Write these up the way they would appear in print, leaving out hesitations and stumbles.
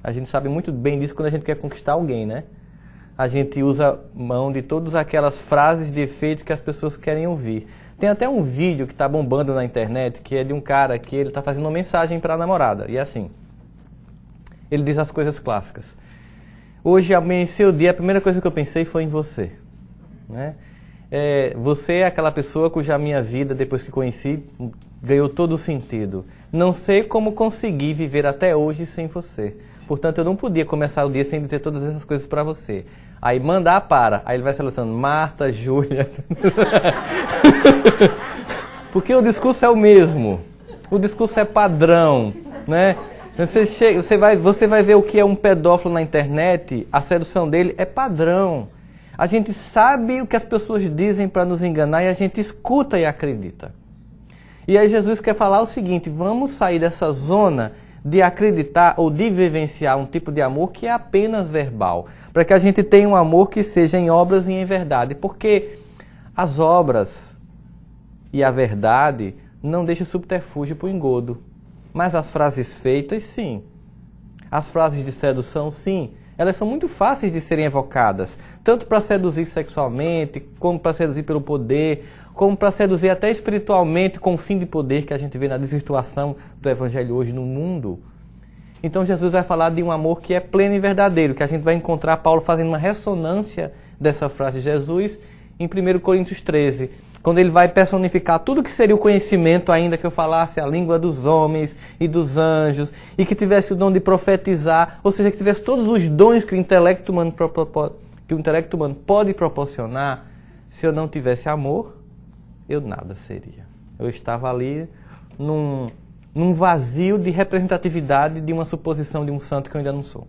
A gente sabe muito bem disso quando a gente quer conquistar alguém, né? A gente usa mão de todas aquelas frases de efeito que as pessoas querem ouvir. Tem até um vídeo que está bombando na internet, que é de um cara que ele está fazendo uma mensagem para a namorada. E é assim, ele diz as coisas clássicas. Hoje amanheceu o dia, a primeira coisa que eu pensei foi em você. Né? Você é aquela pessoa cuja minha vida, depois que conheci, ganhou todo o sentido. Não sei como consegui viver até hoje sem você. Portanto, eu não podia começar o dia sem dizer todas essas coisas para você. Aí mandar para. Aí ele vai selecionando Marta, Júlia. Porque o discurso é o mesmo. O discurso é padrão, né? Você vai ver o que é um pedófilo na internet, a sedução dele é padrão. A gente sabe o que as pessoas dizem para nos enganar e a gente escuta e acredita. E aí Jesus quer falar o seguinte, vamos sair dessa zona de acreditar ou de vivenciar um tipo de amor que é apenas verbal, para que a gente tenha um amor que seja em obras e em verdade, porque as obras e a verdade não deixam subterfúgio para o engodo, mas as frases feitas, sim. As frases de sedução, sim, elas são muito fáceis de serem evocadas, tanto para seduzir sexualmente, como para seduzir pelo poder, como para seduzir até espiritualmente com o fim de poder que a gente vê na desvirtuação do Evangelho hoje no mundo. Então Jesus vai falar de um amor que é pleno e verdadeiro, que a gente vai encontrar Paulo fazendo uma ressonância dessa frase de Jesus em 1 Coríntios 13, quando ele vai personificar tudo que seria o conhecimento, ainda que eu falasse a língua dos homens e dos anjos, e que tivesse o dom de profetizar, ou seja, que tivesse todos os dons que o intelecto humano pode proporcionar. Se eu não tivesse amor, eu nada seria. Eu estava ali num vazio de representatividade de uma suposição de um santo que eu ainda não sou.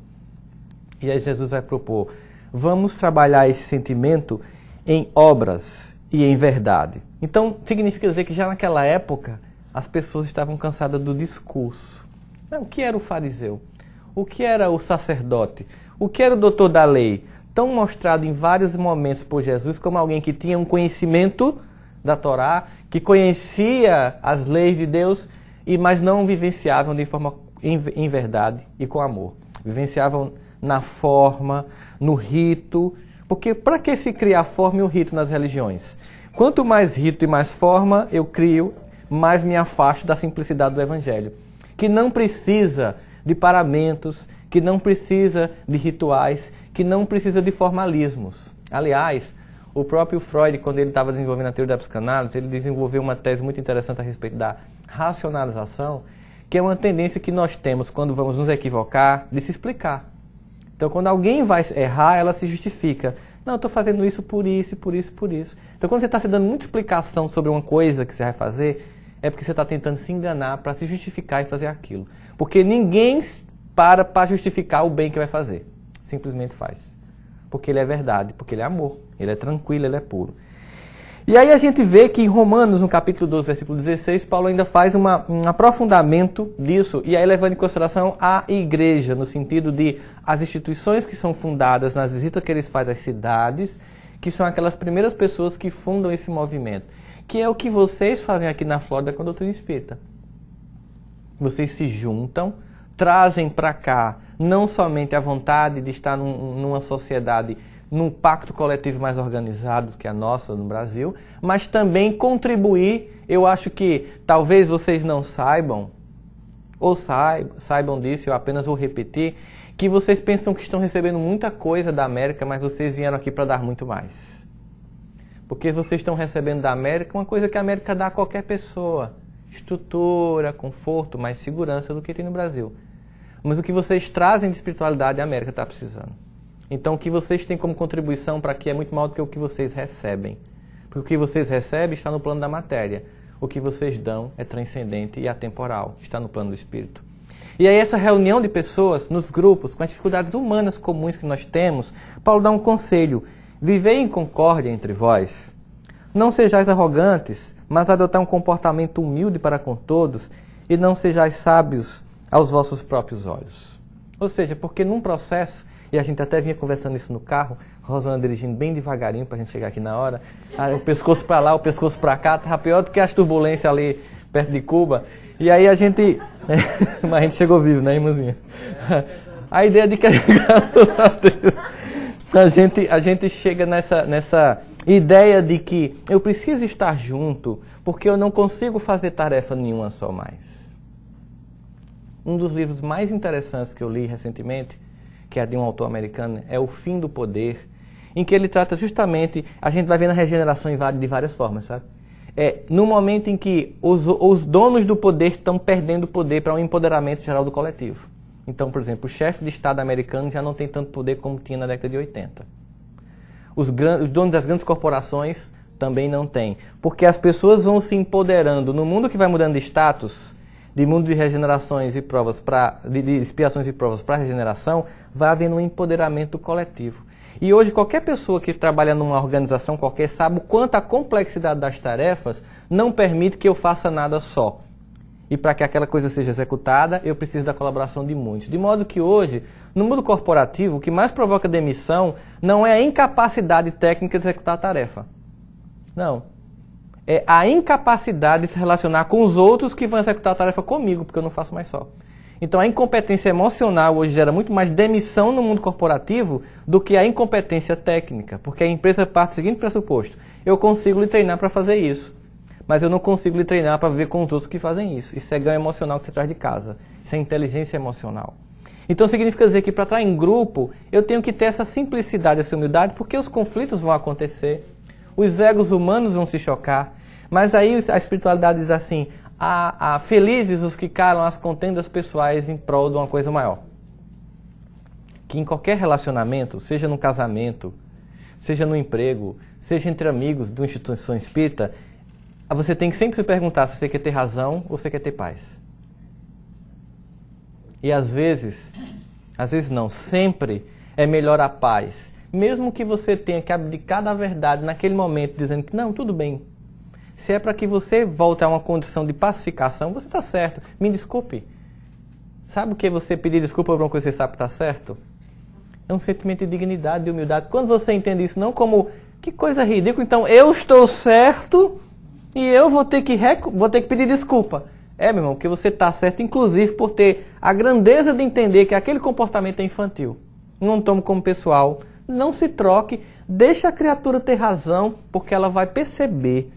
E aí Jesus vai propor, vamos trabalhar esse sentimento em obras e em verdade. Então, significa dizer que já naquela época, as pessoas estavam cansadas do discurso. O que era o fariseu? O que era o sacerdote? O que era o doutor da lei? Tão mostrado em vários momentos por Jesus como alguém que tinha um conhecimento da Torá, que conhecia as leis de Deus, mas não vivenciavam de forma em verdade e com amor. Vivenciavam na forma, no rito, porque para que se cria a forma e o rito nas religiões? Quanto mais rito e mais forma eu crio, mais me afasto da simplicidade do Evangelho, que não precisa de paramentos, que não precisa de rituais, que não precisa de formalismos. Aliás, o próprio Freud, quando ele estava desenvolvendo a teoria da psicanálise, ele desenvolveu uma tese muito interessante a respeito da racionalização, que é uma tendência que nós temos quando vamos nos equivocar, de se explicar. Então, quando alguém vai errar, ela se justifica. Não, eu estou fazendo isso por isso, por isso, por isso. Então, quando você está se dando muita explicação sobre uma coisa que você vai fazer, é porque você está tentando se enganar para se justificar e fazer aquilo. Porque ninguém para justificar o bem que vai fazer. Simplesmente faz. Porque ele é verdade, porque ele é amor, ele é tranquilo, ele é puro. E aí a gente vê que em Romanos, no capítulo 12, versículo 16, Paulo ainda faz um aprofundamento disso, e aí levando em consideração a igreja, no sentido de as instituições que são fundadas nas visitas que eles fazem às cidades, que são aquelas primeiras pessoas que fundam esse movimento, que é o que vocês fazem aqui na Flórida com a doutrina espírita. Vocês se juntam, trazem para cá não somente a vontade de estar numa sociedade, num pacto coletivo mais organizado que a nossa no Brasil, mas também contribuir. Eu acho que talvez vocês não saibam, ou saibam disso, eu apenas vou repetir, que vocês pensam que estão recebendo muita coisa da América, mas vocês vieram aqui para dar muito mais. Porque vocês estão recebendo da América uma coisa que a América dá a qualquer pessoa. Estrutura, conforto, mais segurança do que tem no Brasil. Mas o que vocês trazem de espiritualidade a América está precisando. Então o que vocês têm como contribuição para aqui é muito maior do que o que vocês recebem. Porque o que vocês recebem está no plano da matéria. O que vocês dão é transcendente e atemporal, está no plano do espírito. E aí essa reunião de pessoas nos grupos, com as dificuldades humanas comuns que nós temos, Paulo dá um conselho: vivei em concórdia entre vós. Não sejais arrogantes, mas adotai um comportamento humilde para com todos, e não sejais sábios aos vossos próprios olhos. Ou seja, porque num processo, e a gente até vinha conversando isso no carro, Rosana dirigindo bem devagarinho para a gente chegar aqui na hora, aí o pescoço para lá, o pescoço para cá, estava pior do que as turbulências ali perto de Cuba. E aí a gente... Mas a gente chegou vivo, né, irmãzinha? a ideia de que graças a Deus, a gente chega nessa ideia de que eu preciso estar junto porque eu não consigo fazer tarefa nenhuma só mais. Um dos livros mais interessantes que eu li recentemente, que é de um autor americano, é O Fim do Poder, em que ele trata justamente, a gente vai vendo a regeneração de várias formas, sabe? No momento em que os donos do poder estão perdendo poder para um empoderamento geral do coletivo. Então, por exemplo, o chefe de Estado americano já não tem tanto poder como tinha na década de 80. Os donos das grandes corporações também não têm. Porque as pessoas vão se empoderando. No mundo que vai mudando de status, de mundo de regenerações e provas de expiações e provas para regeneração, vai havendo um empoderamento coletivo. E hoje qualquer pessoa que trabalha numa organização qualquer sabe o quanto a complexidade das tarefas não permite que eu faça nada só. E para que aquela coisa seja executada, eu preciso da colaboração de muitos. De modo que hoje, no mundo corporativo, o que mais provoca demissão não é a incapacidade técnica de executar a tarefa. Não. É a incapacidade de se relacionar com os outros que vão executar a tarefa comigo, porque eu não faço mais só. Então a incompetência emocional hoje gera muito mais demissão no mundo corporativo do que a incompetência técnica, porque a empresa parte do seguinte pressuposto: eu consigo lhe treinar para fazer isso, mas eu não consigo lhe treinar para viver com os outros que fazem isso. Isso é ganho emocional que você traz de casa, isso é inteligência emocional. Então significa dizer que para estar em grupo eu tenho que ter essa simplicidade, essa humildade, porque os conflitos vão acontecer, os egos humanos vão se chocar, mas aí a espiritualidade diz assim: felizes os que calam as contendas pessoais em prol de uma coisa maior. Que em qualquer relacionamento, seja no casamento, seja no emprego, seja entre amigos de uma instituição espírita, você tem que sempre se perguntar se você quer ter razão ou você quer ter paz. E às vezes não, sempre é melhor a paz. Mesmo que você tenha que abdicar da verdade naquele momento, dizendo que não, tudo bem. Se é para que você volte a uma condição de pacificação, você está certo. Me desculpe. Sabe o que é você pedir desculpa por uma coisa que você sabe que está certo? É um sentimento de dignidade, de humildade. Quando você entende isso não como, que coisa ridícula, então eu estou certo e eu vou ter que pedir desculpa. Meu irmão, porque você está certo, inclusive por ter a grandeza de entender que aquele comportamento é infantil. Não tome como pessoal, não se troque, deixa a criatura ter razão, porque ela vai perceber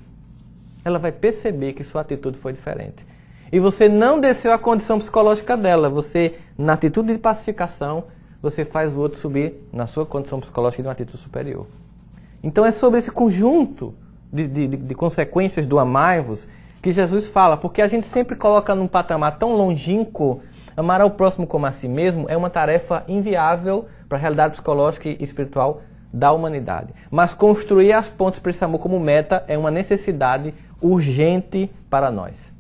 que sua atitude foi diferente. E você não desceu a condição psicológica dela. Você, na atitude de pacificação, você faz o outro subir na sua condição psicológica de uma atitude superior. Então é sobre esse conjunto de consequências do amai-vos que Jesus fala. Porque a gente sempre coloca num patamar tão longínquo. Amar ao próximo como a si mesmo é uma tarefa inviável para a realidade psicológica e espiritual da humanidade. Mas construir as pontes para esse amor como meta é uma necessidade urgente para nós.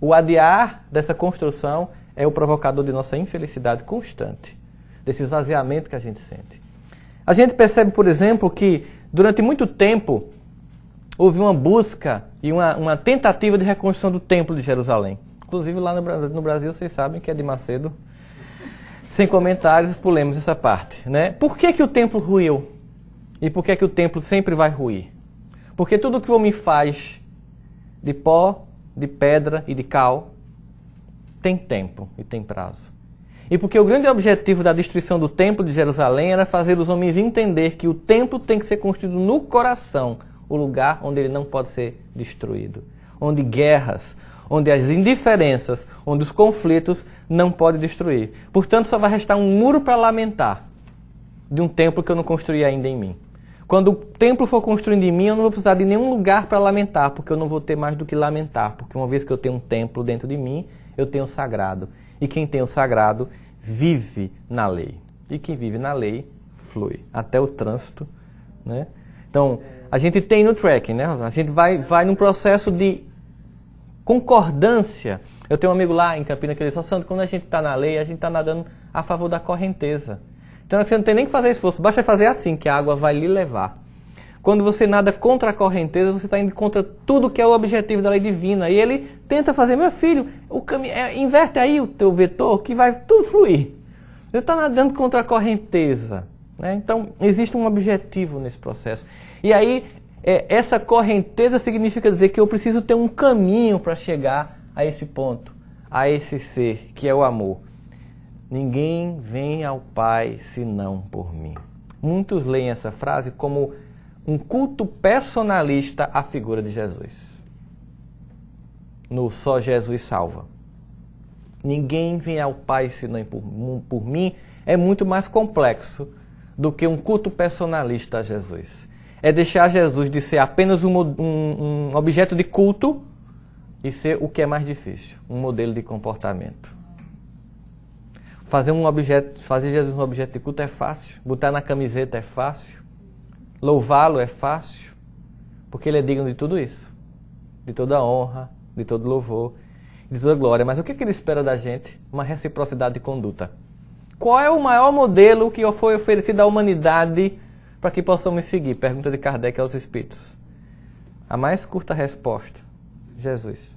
O adiar dessa construção é o provocador de nossa infelicidade constante, desse esvaziamento que a gente sente. A gente percebe, por exemplo, que durante muito tempo houve uma busca e uma tentativa de reconstrução do Templo de Jerusalém. Inclusive lá no Brasil, vocês sabem que é de Macedo. Sem comentários, pulemos essa parte, né? Por que o templo ruiu? E por que o templo sempre vai ruir? Porque tudo que o homem faz de pó, de pedra e de cal tem tempo e tem prazo. E porque o grande objetivo da destruição do templo de Jerusalém era fazer os homens entender que o templo tem que ser construído no coração, o lugar onde ele não pode ser destruído. Onde guerras, onde as indiferenças, onde os conflitos não podem destruir. Portanto, só vai restar um muro para lamentar de um templo que eu não construí ainda em mim. Quando o templo for construído em mim, eu não vou precisar de nenhum lugar para lamentar, porque eu não vou ter mais do que lamentar. Porque uma vez que eu tenho um templo dentro de mim, eu tenho o sagrado. E quem tem o sagrado vive na lei. E quem vive na lei flui. Até o trânsito, né? Então, a gente tem no tracking, né? A gente vai num processo de concordância. Eu tenho um amigo lá em Campinas que ele diz: Sandro, quando a gente está na lei, a gente está nadando a favor da correnteza. Então você não tem nem que fazer esforço, basta fazer assim, que a água vai lhe levar. Quando você nada contra a correnteza, você está indo contra tudo que é o objetivo da lei divina. E ele tenta fazer: meu filho, inverte aí o teu vetor que vai tudo fluir. Você está nadando contra a correnteza, né? Então existe um objetivo nesse processo. E aí essa correnteza significa dizer que eu preciso ter um caminho para chegar a esse ponto, a esse ser que é o amor. Ninguém vem ao Pai senão por mim. Muitos leem essa frase como um culto personalista à figura de Jesus. No só Jesus salva. Ninguém vem ao Pai senão por mim é muito mais complexo do que um culto personalista a Jesus. É deixar Jesus de ser apenas um objeto de culto e ser o que é mais difícil, um modelo de comportamento. Fazer Jesus um objeto de culto é fácil, botar na camiseta é fácil, louvá-lo é fácil, porque ele é digno de tudo isso, de toda honra, de todo louvor, de toda glória. Mas o que ele espera da gente? Uma reciprocidade de conduta. Qual é o maior modelo que foi oferecido à humanidade para que possamos seguir? Pergunta de Kardec aos Espíritos. A mais curta resposta, Jesus.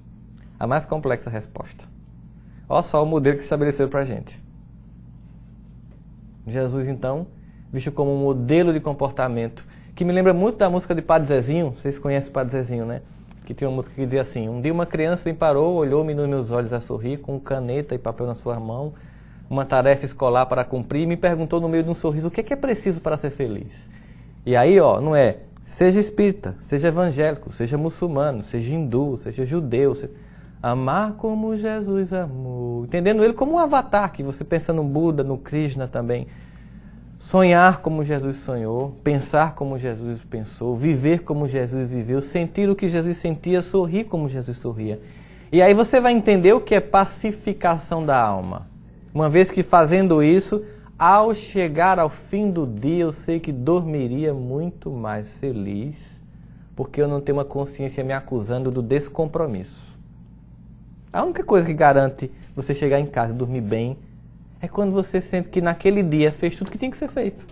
A mais complexa resposta. Olha só o modelo que se estabeleceu para a gente. Jesus, então, visto como um modelo de comportamento, que me lembra muito da música de Padre Zezinho. Vocês conhecem o Padre Zezinho, né? Que tinha uma música que dizia assim: um dia uma criança me parou, olhou-me nos meus olhos a sorrir, com caneta e papel na sua mão, uma tarefa escolar para cumprir, e me perguntou no meio de um sorriso: o que é preciso para ser feliz? E aí, não é, seja espírita, seja evangélico, seja muçulmano, seja hindu, seja judeu, amar como Jesus amou, entendendo ele como um avatar, que você pensa no Buda, no Krishna também. Sonhar como Jesus sonhou, pensar como Jesus pensou, viver como Jesus viveu, sentir o que Jesus sentia, sorrir como Jesus sorria. E aí você vai entender o que é pacificação da alma. Uma vez que fazendo isso, ao chegar ao fim do dia, eu sei que dormiria muito mais feliz, porque eu não tenho uma consciência me acusando do descompromisso. A única coisa que garante você chegar em casa e dormir bem é quando você sente que naquele dia fez tudo que tinha que ser feito.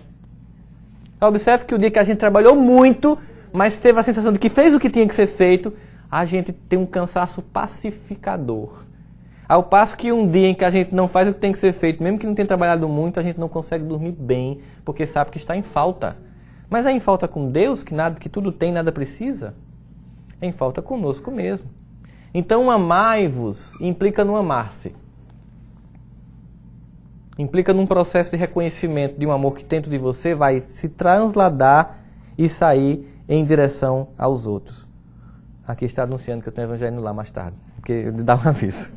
Observe que o dia que a gente trabalhou muito, mas teve a sensação de que fez o que tinha que ser feito, a gente tem um cansaço pacificador. Ao passo que um dia em que a gente não faz o que tem que ser feito, mesmo que não tenha trabalhado muito, a gente não consegue dormir bem, porque sabe que está em falta. Mas é em falta com Deus, que tudo tem, nada precisa? É em falta conosco mesmo. Então, amai-vos implica no amar-se. Implica num processo de reconhecimento de um amor que dentro de você vai se transladar e sair em direção aos outros. Aqui está anunciando que eu tenho evangelho lá mais tarde, porque dá um aviso.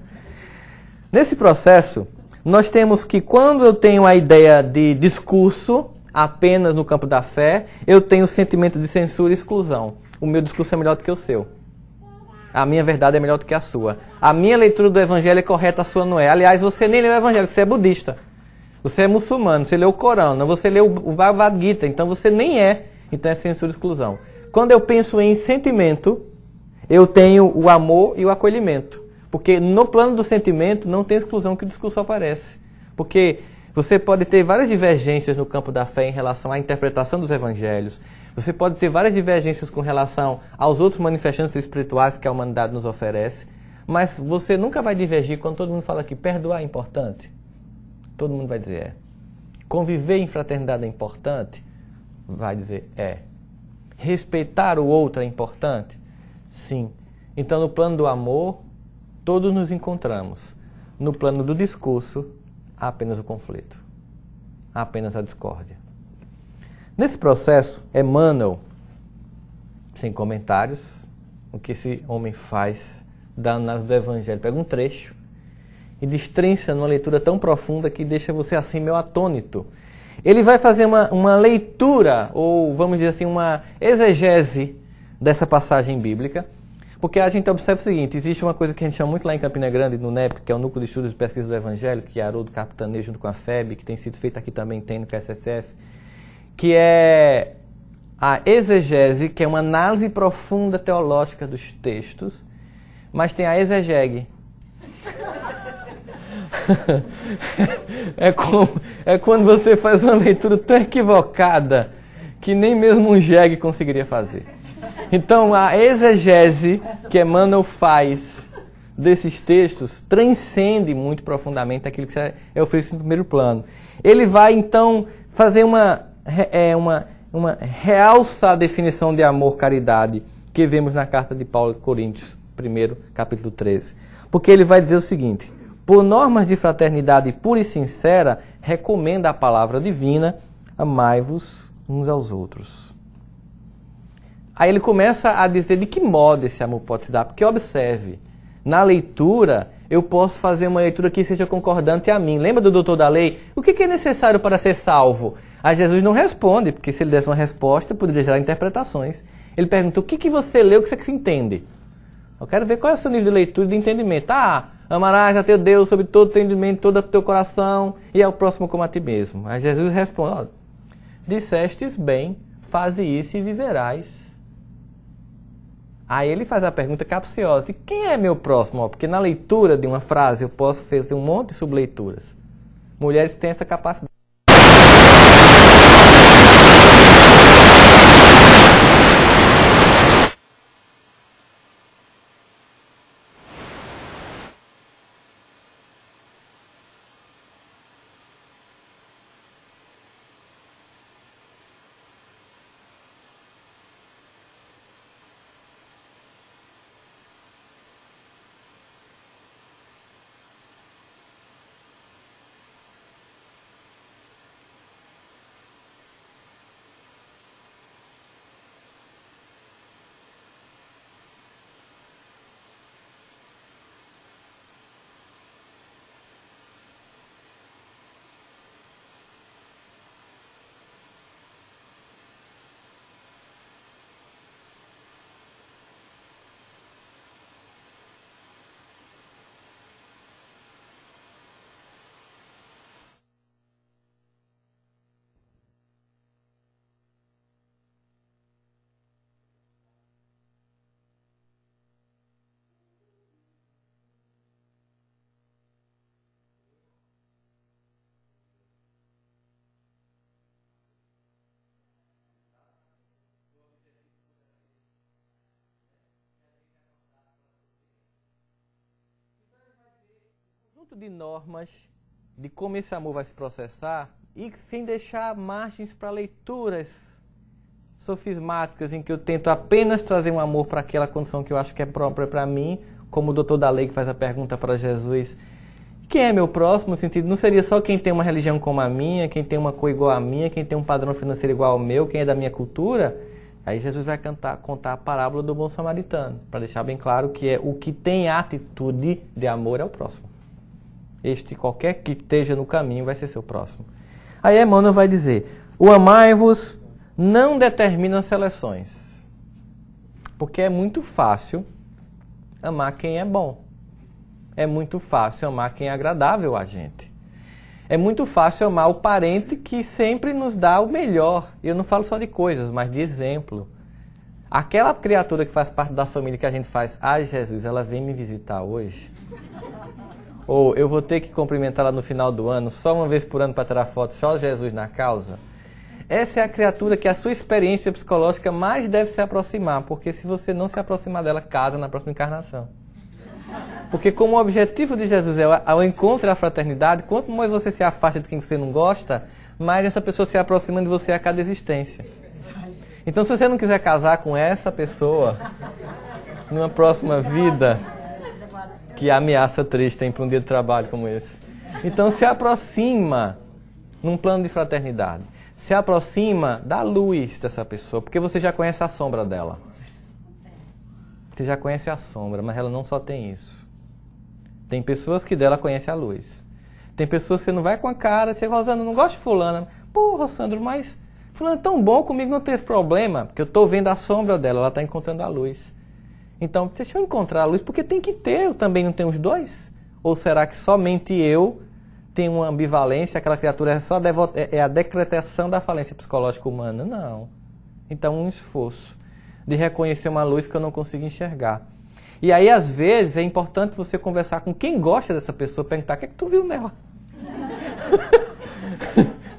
Nesse processo, nós temos que quando eu tenho a ideia de discurso apenas no campo da fé, eu tenho o sentimento de censura e exclusão. O meu discurso é melhor do que o seu. A minha verdade é melhor do que a sua. A minha leitura do evangelho é correta, a sua não é. Aliás, você nem leu o evangelho, você é budista. Você é muçulmano, você leu o Corão, não, você leu o Bhagavad Gita, então você nem é. Então é censura e exclusão. Quando eu penso em sentimento, eu tenho o amor e o acolhimento. Porque no plano do sentimento não tem exclusão que o discurso aparece. Porque você pode ter várias divergências no campo da fé em relação à interpretação dos evangelhos. Você pode ter várias divergências com relação aos outros manifestantes espirituais que a humanidade nos oferece. Mas você nunca vai divergir quando todo mundo fala que perdoar é importante. Todo mundo vai dizer é. Conviver em fraternidade é importante? Vai dizer é. Respeitar o outro é importante? Sim. Então, no plano do amor, todos nos encontramos. No plano do discurso, há apenas o conflito. Há apenas a discórdia. Nesse processo, Emmanuel, sem comentários, o que esse homem faz da análise do Evangelho, pega um trecho e destrincha numa leitura tão profunda que deixa você assim meio atônito. Ele vai fazer uma leitura, ou vamos dizer assim, uma exegese dessa passagem bíblica, porque a gente observa o seguinte: existe uma coisa que a gente chama muito lá em Campina Grande, no NEP, que é o Núcleo de Estudos e Pesquisa do Evangelho, que Haroldo capitaneia junto com a FEB, que tem sido feita aqui também, tem no KSSF, que é a exegese, que é uma análise profunda teológica dos textos, mas tem a exegege. É quando você faz uma leitura tão equivocada que nem mesmo um jegue conseguiria fazer. Então, a exegese que Emmanuel faz desses textos transcende muito profundamente aquilo que é oferecido no primeiro plano. Ele vai, então, fazer uma realça a definição de amor-caridade que vemos na carta de Paulo aos Coríntios, 1º, capítulo 13. Porque ele vai dizer o seguinte: por normas de fraternidade pura e sincera, recomenda a palavra divina, amai-vos uns aos outros. Aí ele começa a dizer de que modo esse amor pode se dar, porque observe, na leitura eu posso fazer uma leitura que seja concordante a mim. Lembra do doutor da lei? O que é necessário para ser salvo? Aí Jesus não responde, porque se ele desse uma resposta, poderia gerar interpretações. Ele pergunta, o que você leu, o que você entende? Eu quero ver qual é o seu nível de leitura e de entendimento. Amarás a teu Deus sobre todo o teu entendimento, todo o teu coração, e ao próximo como a ti mesmo. Aí Jesus responde, dissestes bem, faze isso e viverás. Aí ele faz a pergunta capciosa, de quem é meu próximo? Porque na leitura de uma frase eu posso fazer um monte de subleituras. Mulheres têm essa capacidade. De normas de como esse amor vai se processar e sem deixar margens para leituras sofismáticas em que eu tento apenas trazer um amor para aquela condição que eu acho que é própria para mim, como o doutor da lei que faz a pergunta para Jesus, quem é meu próximo? No sentido, não seria só quem tem uma religião como a minha, quem tem uma cor igual a minha, quem tem um padrão financeiro igual ao meu, quem é da minha cultura? Aí Jesus vai contar a parábola do bom samaritano, para deixar bem claro que é o que tem atitude de amor é o próximo. Este, qualquer que esteja no caminho, vai ser seu próximo. Aí Emmanuel vai dizer, o amai-vos não determina seleções. Porque é muito fácil amar quem é bom. É muito fácil amar quem é agradável a gente. É muito fácil amar o parente que sempre nos dá o melhor. E eu não falo só de coisas, mas de exemplo. Aquela criatura que faz parte da família que a gente faz, Jesus, ela vem me visitar hoje. Ou eu vou ter que cumprimentá-la no final do ano, só uma vez por ano para tirar foto, só Jesus na causa. Essa é a criatura que a sua experiência psicológica mais deve se aproximar, porque se você não se aproximar dela, casa na próxima encarnação. Porque como o objetivo de Jesus é o encontro e a fraternidade, quanto mais você se afasta de quem você não gosta, mais essa pessoa se aproxima de você a cada existência. Então se você não quiser casar com essa pessoa, numa próxima vida, que ameaça triste tem para um dia de trabalho como esse. Então se aproxima num plano de fraternidade. Se aproxima da luz dessa pessoa, porque você já conhece a sombra dela. Você já conhece a sombra, mas ela não só tem isso. Tem pessoas que dela conhecem a luz. Tem pessoas que você não vai com a cara, você vai Rosandro, não gosto de fulana. Pô, Rosandro, mas fulano é tão bom, comigo não tem esse problema, porque eu estou vendo a sombra dela, ela está encontrando a luz. Então, deixa eu encontrar a luz, porque tem que ter, eu também não tenho os dois? Ou será que somente eu tenho uma ambivalência, aquela criatura é só a decretação da falência psicológica humana? Não. Então, um esforço de reconhecer uma luz que eu não consigo enxergar. E aí, às vezes, é importante você conversar com quem gosta dessa pessoa, perguntar, o que é que tu viu nela?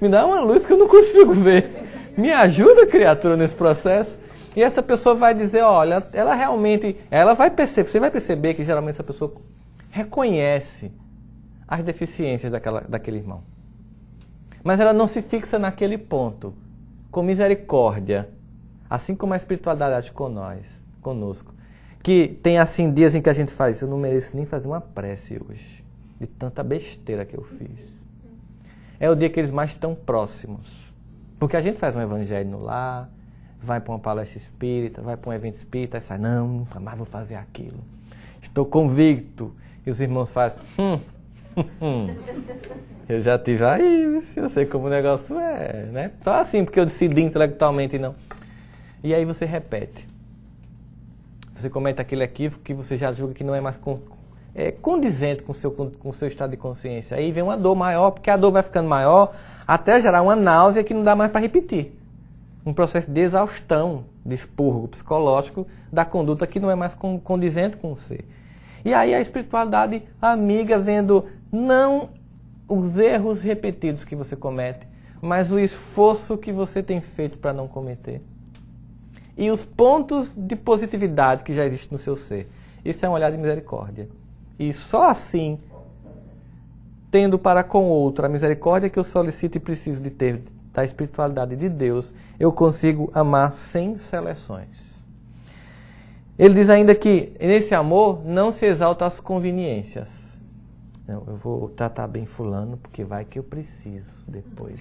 Me dá uma luz que eu não consigo ver. Me ajuda, criatura, nesse processo. E essa pessoa vai dizer, olha, ela realmente, ela vai perceber, você vai perceber que geralmente essa pessoa reconhece as deficiências daquele irmão. Mas ela não se fixa naquele ponto. Com misericórdia, assim como a espiritualidade age conosco. Que tem assim dias em que a gente faz, eu não mereço nem fazer uma prece hoje. de tanta besteira que eu fiz. É o dia que eles mais estão próximos. Porque a gente faz um evangelho no lar, vai para uma palestra espírita, vai para um evento espírita, e sai, não, nunca mais vou fazer aquilo. Estou convicto. E os irmãos fazem, eu já tive aí, eu sei como o negócio é, né? Só assim, porque eu decidi intelectualmente não. E aí você repete. Você comete aquele equívoco que você já julga que não é mais condizente com o seu estado de consciência. Aí vem uma dor maior, porque a dor vai ficando maior, até gerar uma náusea que não dá mais para repetir. Um processo de exaustão, de expurgo psicológico da conduta que não é mais condizente com você. E aí a espiritualidade amiga vendo não os erros repetidos que você comete, mas o esforço que você tem feito para não cometer. E os pontos de positividade que já existem no seu ser. Isso é um olhar de misericórdia. E só assim, tendo para com o outro a misericórdia que eu solicito e preciso de ter da espiritualidade de Deus, eu consigo amar sem seleções. Ele diz ainda que nesse amor não se exalta as conveniências. Não, eu vou tratar bem fulano porque vai que eu preciso depois.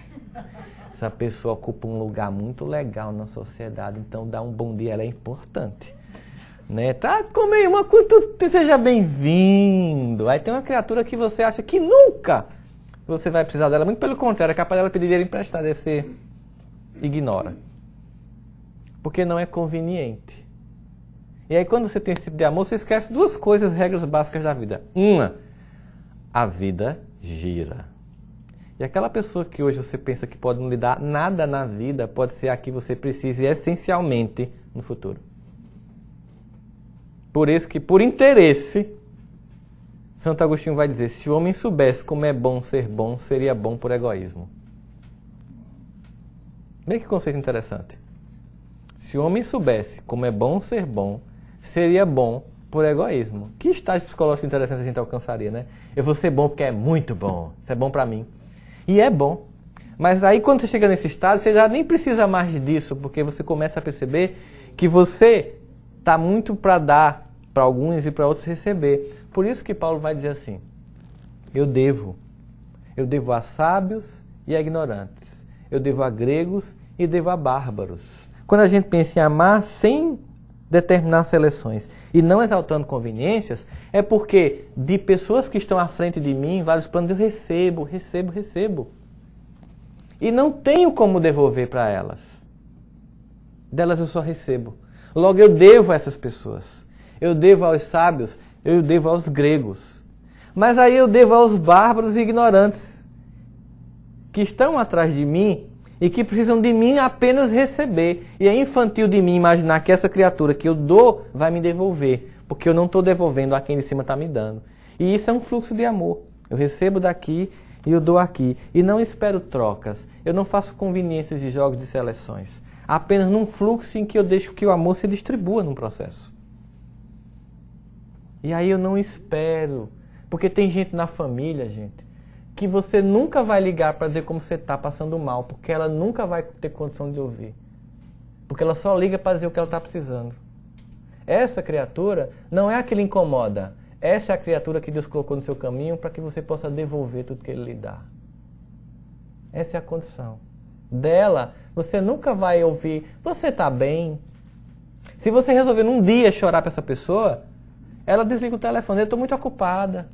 Essa pessoa ocupa um lugar muito legal na sociedade, então dar um bom dia ela é importante. Né? Tá, come aí uma seja bem-vindo. Aí tem uma criatura que você acha que nunca você vai precisar dela, muito pelo contrário, é capaz dela pedir dinheiro emprestado, aí você ignora. Porque não é conveniente. E aí quando você tem esse tipo de amor, você esquece duas coisas, regras básicas da vida. Uma, a vida gira. E aquela pessoa que hoje você pensa que pode não lhe dar nada na vida, pode ser a que você precise essencialmente no futuro. Por isso que, por interesse, Santo Agostinho vai dizer, se o homem soubesse como é bom, seria bom por egoísmo. Vê que conceito interessante. Se o homem soubesse como é bom ser bom, seria bom por egoísmo. Que estágio psicológico interessante a gente alcançaria, né? Eu vou ser bom porque é muito bom, isso é bom pra mim. E é bom. Mas aí quando você chega nesse estado, você já nem precisa mais disso, porque você começa a perceber que você está muito para dar para alguns e para outros receber. Por isso que Paulo vai dizer assim, eu devo a sábios e a ignorantes, eu devo a gregos e devo a bárbaros. Quando a gente pensa em amar sem determinar seleções e não exaltando conveniências, é porque de pessoas que estão à frente de mim, em vários planos, eu recebo. E não tenho como devolver para elas. Delas eu só recebo. Logo eu devo a essas pessoas. Eu devo aos sábios, eu devo aos gregos. Mas aí eu devo aos bárbaros e ignorantes que estão atrás de mim e que precisam de mim apenas receber. E é infantil de mim imaginar que essa criatura que eu dou vai me devolver, porque eu não estou devolvendo a quem de cima está me dando. E isso é um fluxo de amor. Eu recebo daqui e eu dou aqui. E não espero trocas. Eu não faço conveniências de jogos de seleções. Apenas num fluxo em que eu deixo que o amor se distribua num processo. E aí eu não espero. Porque tem gente na família, gente, que você nunca vai ligar para dizer como você está passando mal, porque ela nunca vai ter condição de ouvir. Porque ela só liga para dizer o que ela está precisando. Essa criatura não é a que lhe incomoda. Essa é a criatura que Deus colocou no seu caminho para que você possa devolver tudo que Ele lhe dá. Essa é a condição. Dela, você nunca vai ouvir, você está bem? Se você resolver num dia chorar para essa pessoa, ela desliga o telefone, eu estou muito ocupada.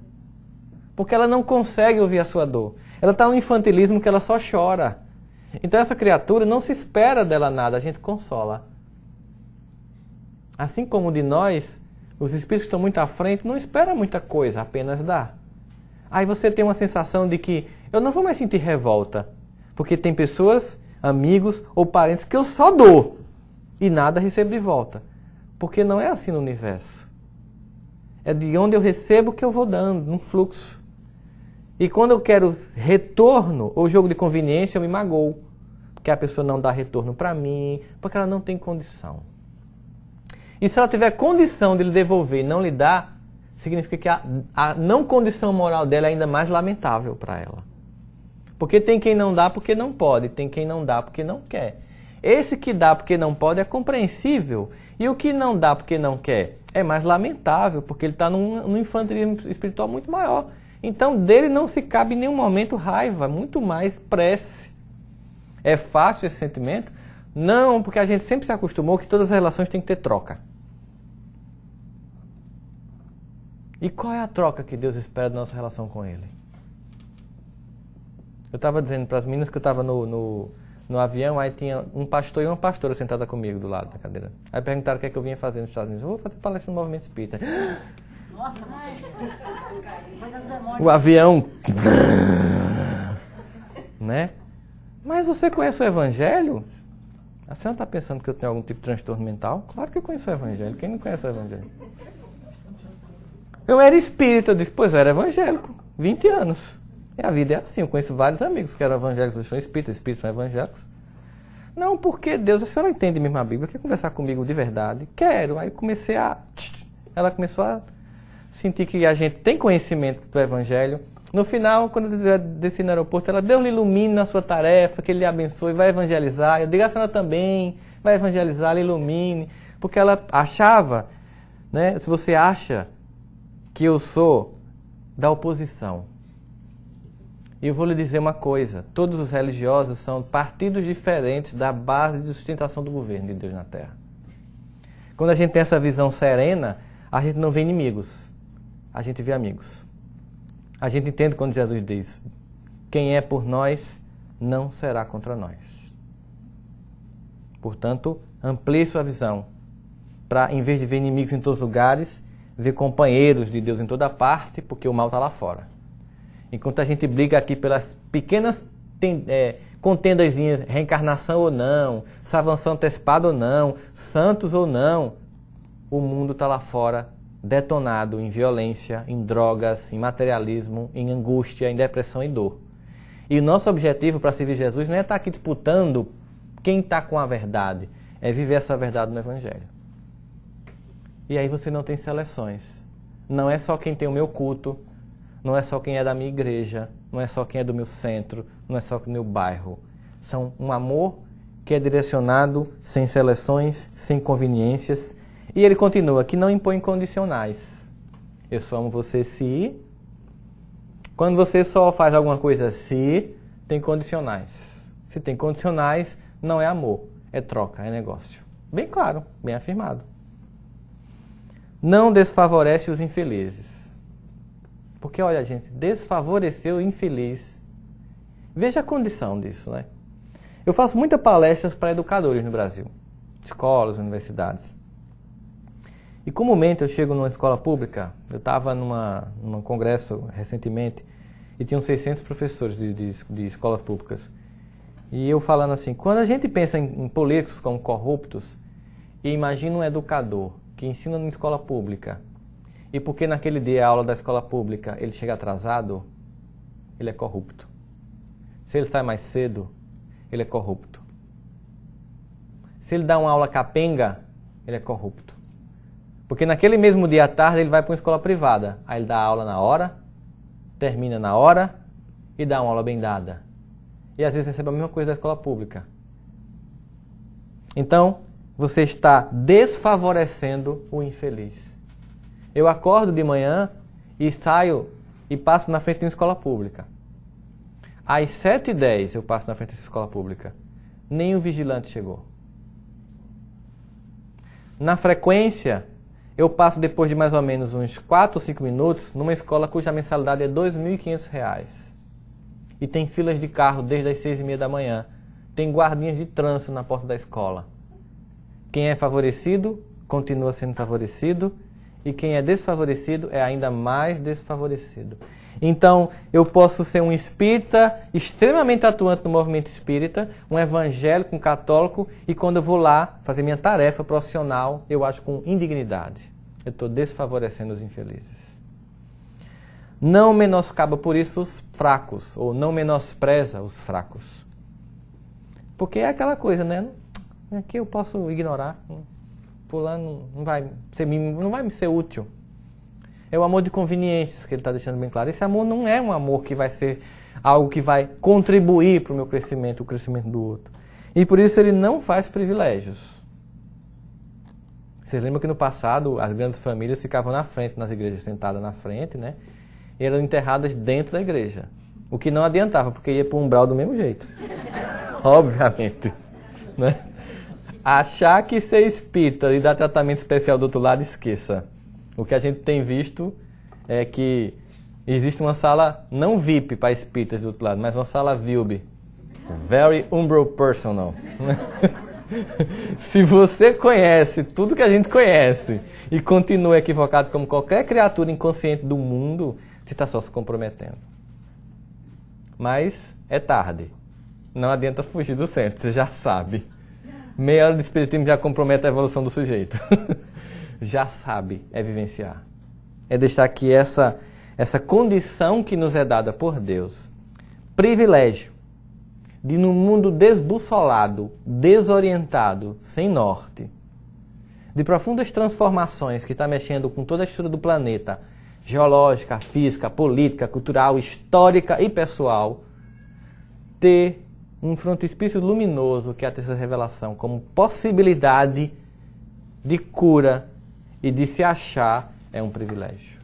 Porque ela não consegue ouvir a sua dor. Ela está no infantilismo que ela só chora. Então essa criatura não se espera dela nada, a gente consola. Assim como de nós, os espíritos que estão muito à frente não esperam muita coisa, apenas dá. Aí você tem uma sensação de que eu não vou mais sentir revolta. Porque tem pessoas, amigos ou parentes que eu só dou e nada recebo de volta. Porque não é assim no universo. É de onde eu recebo que eu vou dando, num fluxo. E quando eu quero retorno ou jogo de conveniência, eu me magoo. Porque a pessoa não dá retorno para mim, porque ela não tem condição. E se ela tiver condição de lhe devolver e não lhe dá, significa que a não condição moral dela é ainda mais lamentável para ela. Porque tem quem não dá porque não pode, tem quem não dá porque não quer. Esse que dá porque não pode é compreensível. E o que não dá porque não quer é mais lamentável, porque ele está num infantilismo espiritual muito maior. Então dele não se cabe em nenhum momento raiva, muito mais prece. É fácil esse sentimento? Não, porque a gente sempre se acostumou que todas as relações têm que ter troca. E qual é a troca que Deus espera da nossa relação com Ele? Eu estava dizendo para as meninas que eu estava no avião, aí tinha um pastor e uma pastora sentada comigo do lado da cadeira. Aí perguntaram o que é que eu vinha fazer nos Estados Unidos. Eu vou fazer palestra no Movimento Espírita. Nossa, O avião... né? Mas você conhece o Evangelho? A senhora está pensando que eu tenho algum tipo de transtorno mental? Claro que eu conheço o Evangelho. Quem não conhece o Evangelho? Eu era espírita, eu disse, pois eu era evangélico, 20 anos. E a vida é assim, eu conheço vários amigos que eram evangélicos, são espíritas, espíritas são evangélicos. Não, porque Deus, a senhora entende mesmo a Bíblia, quer conversar comigo de verdade? Quero. Aí comecei ela começou a sentir que a gente tem conhecimento do Evangelho. No final, quando eu desci no aeroporto, ela, Deus lhe ilumine na sua tarefa, que Ele lhe abençoe, vai evangelizar. Eu digo, a senhora também vai evangelizar, lhe ilumine. Porque ela achava, né, se você acha que eu sou da oposição. E eu vou lhe dizer uma coisa, todos os religiosos são partidos diferentes da base de sustentação do governo de Deus na Terra. Quando a gente tem essa visão serena, a gente não vê inimigos, a gente vê amigos. A gente entende quando Jesus diz, quem é por nós não será contra nós. Portanto, amplie sua visão, para em vez de ver inimigos em todos os lugares, ver companheiros de Deus em toda parte, porque o mal está lá fora. Enquanto a gente briga aqui pelas pequenas contendazinhas, reencarnação ou não, salvação antecipada ou não, santos ou não, o mundo está lá fora detonado em violência, em drogas, em materialismo, em angústia, em depressão e dor. E o nosso objetivo para servir Jesus não é estar aqui disputando quem está com a verdade, é viver essa verdade no Evangelho. E aí você não tem seleções. Não é só quem tem o meu culto, não é só quem é da minha igreja, não é só quem é do meu centro, não é só do meu bairro. São um amor que é direcionado sem seleções, sem conveniências. E ele continua, que não impõe condicionais. Eu só amo você se... Quando você só faz alguma coisa se, tem condicionais. Se tem condicionais, não é amor, é troca, é negócio. Bem claro, bem afirmado. Não desfavorece os infelizes. Porque, olha, gente, desfavorecer o infeliz. Veja a condição disso, né? Eu faço muitas palestras para educadores no Brasil. Escolas, universidades. E comumente eu chego numa escola pública, eu estava num congresso recentemente, e tinham 600 professores de escolas públicas. E eu falando assim, quando a gente pensa em políticos como corruptos, e imagina um educador que ensina na escola pública, e porque naquele dia a aula da escola pública ele chega atrasado, ele é corrupto. Se ele sai mais cedo, ele é corrupto. Se ele dá uma aula capenga, ele é corrupto. Porque naquele mesmo dia à tarde ele vai para uma escola privada. Aí ele dá a aula na hora, termina na hora e dá uma aula bem dada. E às vezes recebe a mesma coisa da escola pública. Então, você está desfavorecendo o infeliz. Eu acordo de manhã e saio e passo na frente de uma escola pública. Às 7h10 eu passo na frente dessa escola pública. Nem o vigilante chegou. Na frequência, eu passo depois de mais ou menos uns 4 ou 5 minutos numa escola cuja mensalidade é R$ 2.500. E tem filas de carro desde as 6h30 da manhã. Tem guardinhas de trânsito na porta da escola. Quem é favorecido, continua sendo favorecido. E quem é desfavorecido é ainda mais desfavorecido. Então, eu posso ser um espírita extremamente atuante no movimento espírita, um evangélico, um católico, e quando eu vou lá fazer minha tarefa profissional, eu acho com indignidade. Eu estou desfavorecendo os infelizes. Não menoscaba por isso os fracos, ou não menospreza os fracos. Porque é aquela coisa, né? Aqui eu posso ignorar. Fulano não vai me ser útil. É o amor de conveniências que ele está deixando bem claro. Esse amor não é um amor que vai ser algo que vai contribuir para o meu crescimento, o crescimento do outro. E por isso ele não faz privilégios. Vocês lembram que no passado as grandes famílias ficavam na frente, nas igrejas, sentadas na frente, né? e eram enterradas dentro da igreja. O que não adiantava, porque ia para o umbral do mesmo jeito. Obviamente. Né? Achar que ser espírita e dar tratamento especial do outro lado, esqueça. O que a gente tem visto é que existe uma sala não VIP para espíritas do outro lado, mas uma sala VILB. Very Umbral Personal. Se você conhece tudo que a gente conhece e continua equivocado como qualquer criatura inconsciente do mundo, você está só se comprometendo. Mas é tarde. Não adianta fugir do centro, você já sabe. Meia hora de espiritismo já compromete a evolução do sujeito. Já sabe, é vivenciar. É deixar que essa condição que nos é dada por Deus, privilégio, de num mundo desbussolado, desorientado, sem norte, de profundas transformações que está mexendo com toda a estrutura do planeta, geológica, física, política, cultural, histórica e pessoal, ter um frontispício luminoso, que é a terceira revelação, como possibilidade de cura e de se achar, é um privilégio.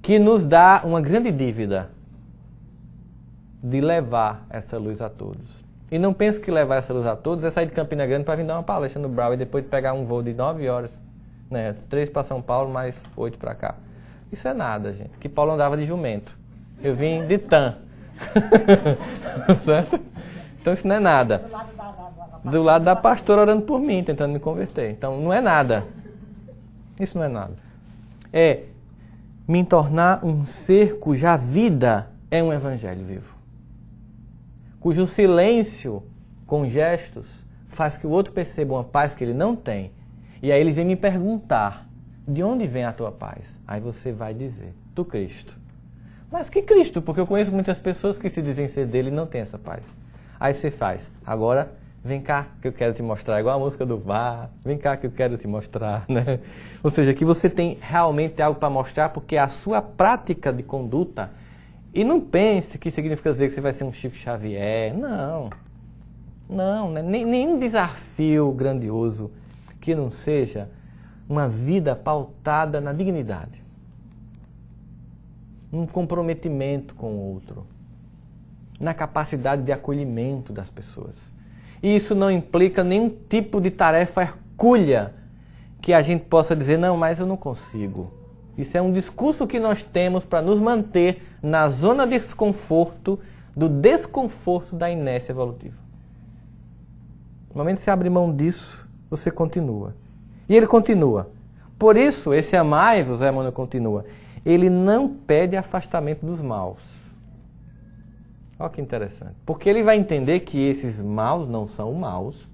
Que nos dá uma grande dívida de levar essa luz a todos. E não pense que levar essa luz a todos é sair de Campina Grande para vir dar uma palestra no Brau e depois de pegar um voo de 9 horas, né, 3 para São Paulo, mais 8 para cá. Isso é nada, gente. Que Paulo andava de jumento. Eu vim de TAM. Certo? Então isso não é nada. Do lado da pastora orando por mim, tentando me converter. Então não é nada. Isso não é nada. É me tornar um ser cuja vida é um evangelho vivo. Cujo silêncio, com gestos, faz que o outro perceba uma paz que ele não tem. E aí eles vêm me perguntar, de onde vem a tua paz? Aí você vai dizer, do Cristo. Mas que Cristo? Porque eu conheço muitas pessoas que se dizem ser dele e não têm essa paz. Aí você faz, agora vem cá que eu quero te mostrar, igual a música do VAR, vem cá que eu quero te mostrar, né? Ou seja, que você tem realmente algo para mostrar, porque a sua prática de conduta, e não pense que significa dizer que você vai ser um Chico Xavier, não, né? Nenhum desafio grandioso que não seja uma vida pautada na dignidade, um comprometimento com o outro, na capacidade de acolhimento das pessoas. E isso não implica nenhum tipo de tarefa hercúlea que a gente possa dizer, não, mas eu não consigo. Isso é um discurso que nós temos para nos manter na zona de desconforto, do desconforto da inércia evolutiva. No momento que você abre mão disso, você continua. E ele continua. Por isso, esse amai-vos, Emmanuel continua, ele não pede afastamento dos maus. Olha que interessante. Porque ele vai entender que esses maus não são maus,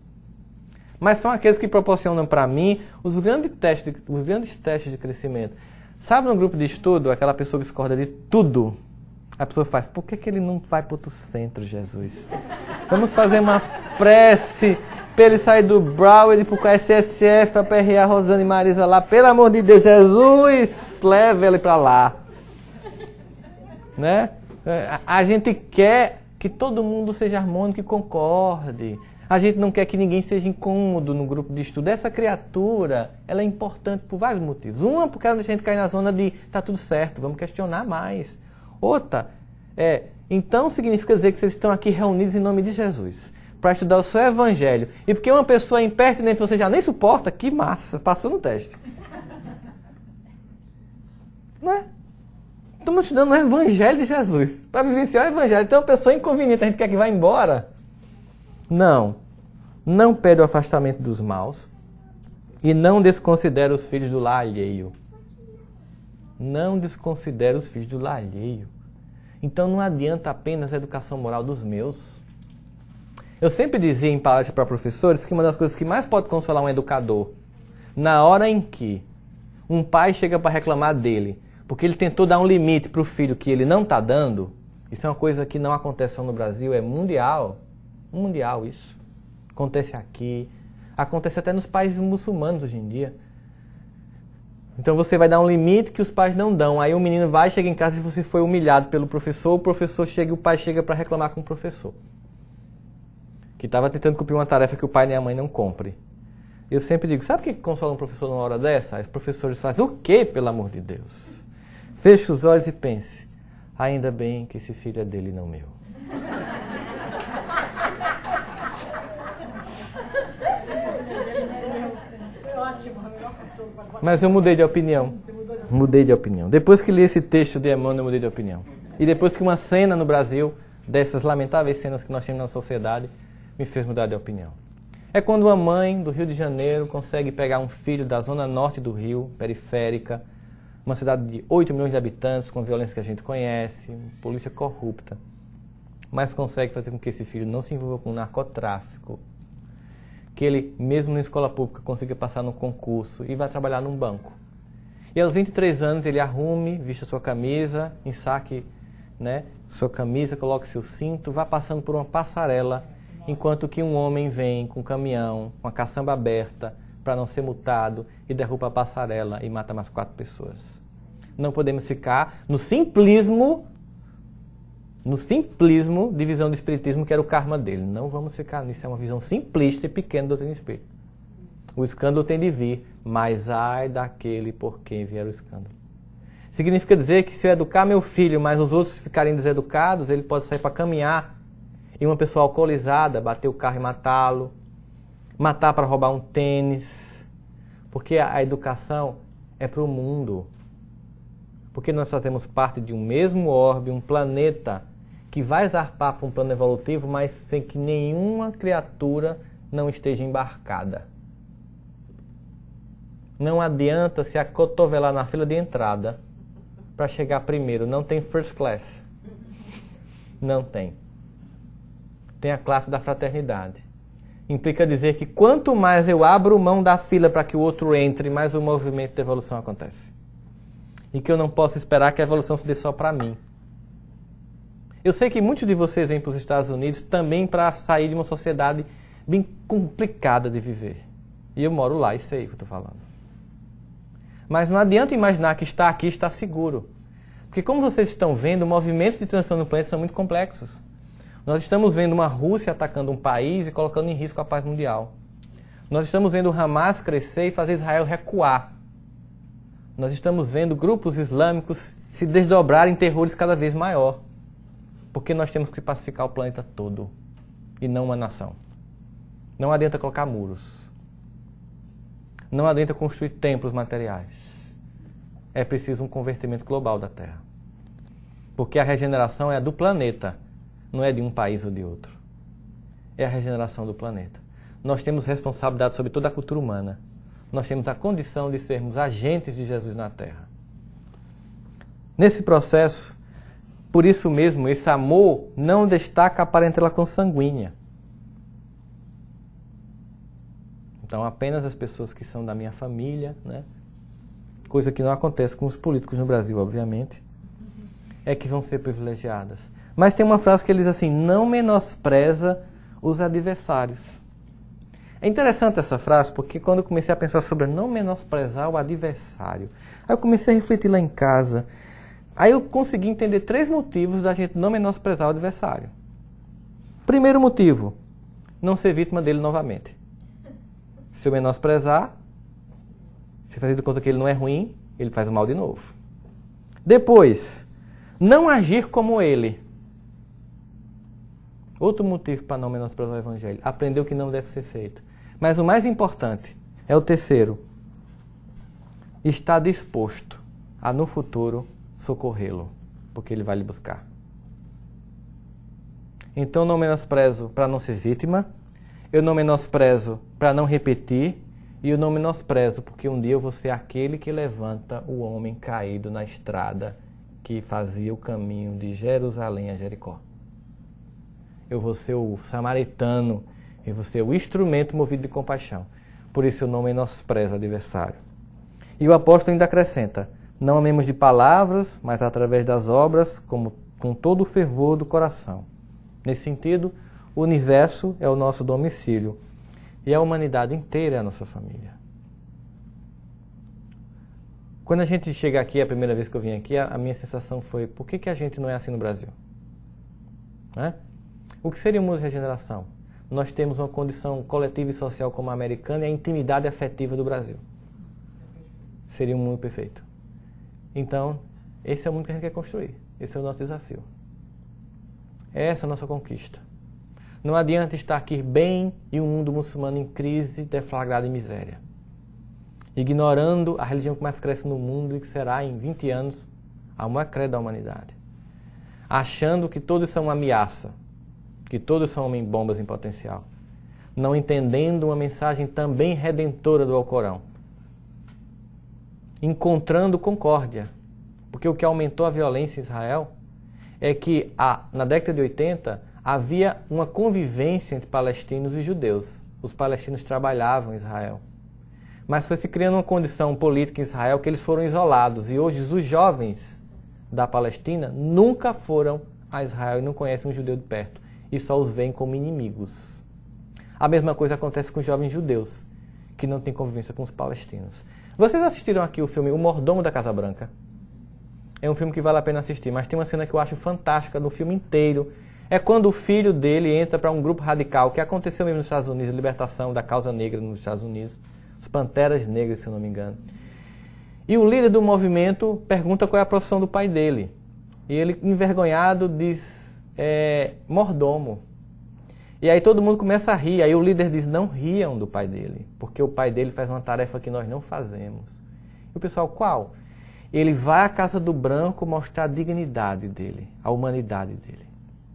mas são aqueles que proporcionam para mim os grandes testes de crescimento. Sabe, no grupo de estudo, aquela pessoa que discorda de tudo, a pessoa faz, por que ele não vai para outro centro, Jesus? Vamos fazer uma prece para ele sair do Brau, ele ir para o KSSF, para PRA Rosana e Marisa lá, pelo amor de Deus, Jesus, leve ele para lá. Né? A gente quer que todo mundo seja harmônico e concorde. A gente não quer que ninguém seja incômodo no grupo de estudo. Essa criatura, ela é importante por vários motivos. Uma, porque ela deixa a gente cair na zona de tá tudo certo, vamos questionar mais. Outra, então significa dizer que vocês estão aqui reunidos em nome de Jesus, para estudar o seu evangelho. E porque uma pessoa impertinente você já nem suporta, que massa, passou no teste. Não é? Estamos estudando o evangelho de Jesus, para vivenciar o evangelho. Então, uma pessoa inconveniente, a gente quer que vá embora. Não pede o afastamento dos maus e não desconsidera os filhos do lar alheio. Não desconsidera os filhos do lar alheio. Então não adianta apenas a educação moral dos meus. Eu sempre dizia em palestras para professores que uma das coisas que mais pode consolar um educador, na hora em que um pai chega para reclamar dele, porque ele tentou dar um limite para o filho que ele não está dando, isso é uma coisa que não acontece só no Brasil, é mundial. Mundial isso. Acontece aqui, acontece até nos países muçulmanos hoje em dia. Então você vai dar um limite que os pais não dão. Aí o menino vai, chega em casa e você foi humilhado pelo professor, o professor chega e o pai chega para reclamar com o professor, que estava tentando cumprir uma tarefa que o pai nem a mãe não cumpre. Eu sempre digo, sabe o que consola um professor numa hora dessa? Os professores fazem o quê, pelo amor de Deus? Feche os olhos e pense. Ainda bem que esse filho é dele e não meu. Mas eu mudei de opinião. Mudei de opinião. Depois que li esse texto de Emmanuel, eu mudei de opinião. E depois que uma cena no Brasil, dessas lamentáveis cenas que nós temos na sociedade, me fez mudar de opinião. É quando uma mãe do Rio de Janeiro consegue pegar um filho da zona norte do Rio, periférica, uma cidade de 8 milhões de habitantes, com violência que a gente conhece, polícia corrupta, mas consegue fazer com que esse filho não se envolva com narcotráfico, que ele, mesmo na escola pública, consiga passar no concurso e vai trabalhar num banco. E aos 23 anos ele arrume, vista sua camisa, ensaque, né, sua camisa, coloque seu cinto, vá passando por uma passarela, enquanto que um homem vem com um caminhão, com a caçamba aberta, para não ser multado, e derruba a passarela e mata mais 4 pessoas. Não podemos ficar no simplismo de visão do espiritismo, que era o karma dele. Não vamos ficar nisso, é uma visão simplista e pequena do doutrina espírita. O escândalo tem de vir, mas ai daquele por quem vier o escândalo. Significa dizer que se eu educar meu filho, mas os outros ficarem deseducados, ele pode sair para caminhar e uma pessoa alcoolizada bater o carro e matá-lo, matar para roubar um tênis, porque a educação é para o mundo. Porque nós fazemos parte de um mesmo orbe, um planeta que vai zarpar para um plano evolutivo, mas sem que nenhuma criatura não esteja embarcada. Não adianta se acotovelar na fila de entrada para chegar primeiro. Não tem first class. Não tem. Tem a classe da fraternidade. Implica dizer que quanto mais eu abro mão da fila para que o outro entre, mais o movimento de evolução acontece. E que eu não posso esperar que a evolução se dê só para mim. Eu sei que muitos de vocês vêm para os Estados Unidos também para sair de uma sociedade bem complicada de viver. E eu moro lá e sei o que eu estou falando. Mas não adianta imaginar que estar aqui está seguro. Porque como vocês estão vendo, movimentos de transição no planeta são muito complexos. Nós estamos vendo uma Rússia atacando um país e colocando em risco a paz mundial. Nós estamos vendo o Hamas crescer e fazer Israel recuar. Nós estamos vendo grupos islâmicos se desdobrarem em terrores cada vez maior. Porque nós temos que pacificar o planeta todo e não uma nação. Não adianta colocar muros. Não adianta construir templos materiais. É preciso um convertimento global da Terra. Porque a regeneração é a do planeta, não é de um país ou de outro. É a regeneração do planeta. Nós temos responsabilidade sobre toda a cultura humana. Nós temos a condição de sermos agentes de Jesus na Terra. Nesse processo, por isso mesmo, esse amor não destaca a parentela consanguínea. Então, apenas as pessoas que são da minha família, né? Coisa que não acontece com os políticos no Brasil, obviamente, é que vão ser privilegiadas. Mas tem uma frase que ele diz assim: não menospreza os adversários. É interessante essa frase, porque quando eu comecei a pensar sobre não menosprezar o adversário, aí eu comecei a refletir lá em casa. Aí eu consegui entender 3 motivos da gente não menosprezar o adversário. Primeiro motivo, não ser vítima dele novamente. Se eu menosprezar, se fazer de conta que ele não é ruim, ele faz o mal de novo. Depois, não agir como ele. Outro motivo para não menosprezar o Evangelho. Aprender o que não deve ser feito. Mas o mais importante é o terceiro. Estar disposto a, no futuro, socorrê-lo, porque ele vai lhe buscar. Então, não menosprezo para não ser vítima. Eu não menosprezo para não repetir, e eu não menosprezo porque um dia eu vou ser aquele que levanta o homem caído na estrada que fazia o caminho de Jerusalém a Jericó. Eu vou ser o samaritano, eu vou ser o instrumento movido de compaixão. Por isso eu não menosprezo o adversário. E o apóstolo ainda acrescenta: não amemos de palavras, mas através das obras, como com todo o fervor do coração. Nesse sentido, o universo é o nosso domicílio e a humanidade inteira é a nossa família. Quando a gente chega aqui, a primeira vez que eu vim aqui, a minha sensação foi: por que a gente não é assim no Brasil? Né? O que seria o mundo de regeneração? Nós temos uma condição coletiva e social como a americana e a intimidade afetiva do Brasil. Seria um mundo perfeito. Então, esse é o mundo que a gente quer construir. Esse é o nosso desafio. Essa é a nossa conquista. Não adianta estar aqui bem e um mundo muçulmano em crise, deflagrado em miséria. Ignorando a religião que mais cresce no mundo e que será em 20 anos a maior credo da humanidade. Achando que todos são uma ameaça, que todos são homem-bombas em potencial. Não entendendo uma mensagem também redentora do Alcorão. Encontrando concórdia. Porque o que aumentou a violência em Israel é que na década de 80 havia uma convivência entre palestinos e judeus. Os palestinos trabalhavam em Israel. Mas foi se criando uma condição política em Israel que eles foram isolados. E hoje os jovens da Palestina nunca foram a Israel e não conhecem um judeu de perto. E só os veem como inimigos. A mesma coisa acontece com os jovens judeus, que não têm convivência com os palestinos. Vocês assistiram aqui o filme O Mordomo da Casa Branca? É um filme que vale a pena assistir, mas tem uma cena que eu acho fantástica no filme inteiro. É quando o filho dele entra para um grupo radical, que aconteceu mesmo nos Estados Unidos, a libertação da causa negra nos Estados Unidos. Os Panteras Negras, se eu não me engano. E o líder do movimento pergunta qual é a profissão do pai dele. E ele, envergonhado, diz, mordomo. E aí todo mundo começa a rir. Aí o líder diz, não riam do pai dele, porque o pai dele faz uma tarefa que nós não fazemos. E o pessoal, qual? Ele vai à casa do branco mostrar a dignidade dele, a humanidade dele,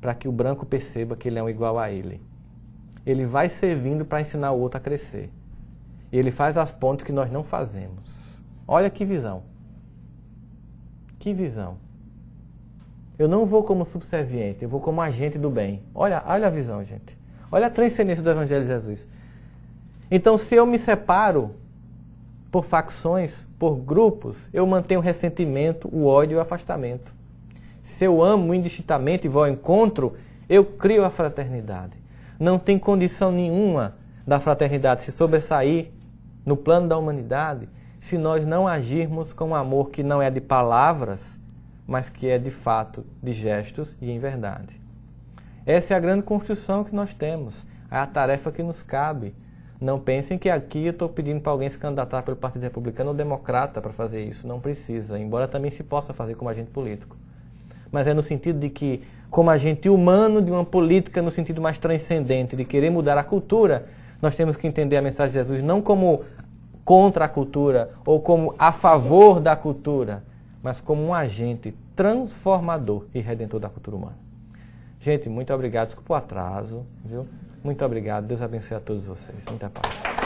para que o branco perceba que ele é um igual a ele. Ele vai servindo para ensinar o outro a crescer. E ele faz as pontes que nós não fazemos. Olha que visão. Que visão. Eu não vou como subserviente, eu vou como agente do bem. Olha a visão, gente. Olha a transcendência do Evangelho de Jesus. Então, se eu me separo por facções, por grupos, eu mantenho o ressentimento, o ódio e o afastamento. Se eu amo indistintamente e vou ao encontro, eu crio a fraternidade. Não tem condição nenhuma da fraternidade se sobressair no plano da humanidade se nós não agirmos com um amor que não é de palavras, mas que é de fato de gestos e em verdade. Essa é a grande construção que nós temos, é a tarefa que nos cabe. Não pensem que aqui eu estou pedindo para alguém se candidatar pelo Partido Republicano ou Democrata para fazer isso, não precisa, embora também se possa fazer como agente político. Mas é no sentido de que, como agente humano de uma política no sentido mais transcendente, de querer mudar a cultura, nós temos que entender a mensagem de Jesus não como contra a cultura ou como a favor da cultura, mas como um agente transformador e redentor da cultura humana. Gente, muito obrigado. Desculpa o atraso, viu? Muito obrigado. Deus abençoe a todos vocês. Muita paz.